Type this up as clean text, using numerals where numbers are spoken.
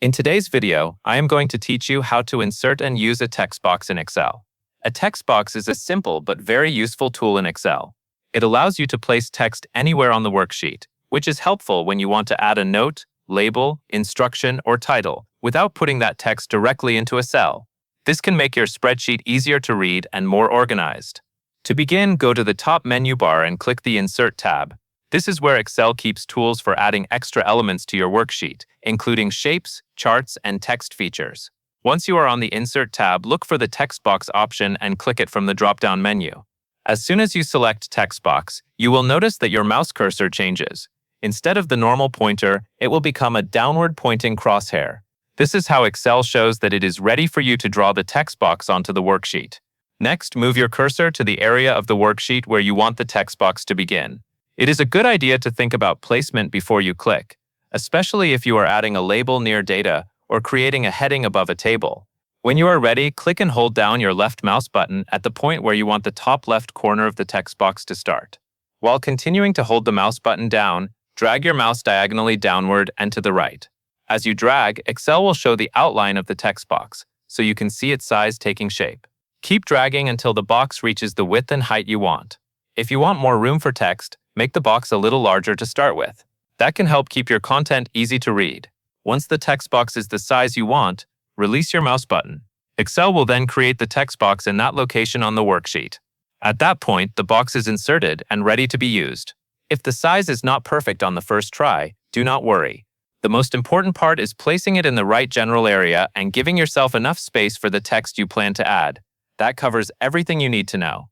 In today's video, I am going to teach you how to insert and use a text box in Excel. A text box is a simple but very useful tool in Excel. It allows you to place text anywhere on the worksheet, which is helpful when you want to add a note, label, instruction, or title without putting that text directly into a cell. This can make your spreadsheet easier to read and more organized. To begin, go to the top menu bar and click the Insert tab. This is where Excel keeps tools for adding extra elements to your worksheet, including shapes, charts, and text features. Once you are on the Insert tab, look for the text box option and click it from the drop-down menu. As soon as you select text box, you will notice that your mouse cursor changes. Instead of the normal pointer, it will become a downward-pointing crosshair. This is how Excel shows that it is ready for you to draw the text box onto the worksheet. Next, move your cursor to the area of the worksheet where you want the text box to begin. It is a good idea to think about placement before you click, especially if you are adding a label near data or creating a heading above a table. When you are ready, click and hold down your left mouse button at the point where you want the top left corner of the text box to start. While continuing to hold the mouse button down, drag your mouse diagonally downward and to the right. As you drag, Excel will show the outline of the text box, so you can see its size taking shape. Keep dragging until the box reaches the width and height you want. If you want more room for text, make the box a little larger to start with. That can help keep your content easy to read. Once the text box is the size you want, release your mouse button. Excel will then create the text box in that location on the worksheet. At that point, the box is inserted and ready to be used. If the size is not perfect on the first try, do not worry. The most important part is placing it in the right general area and giving yourself enough space for the text you plan to add. That covers everything you need to know.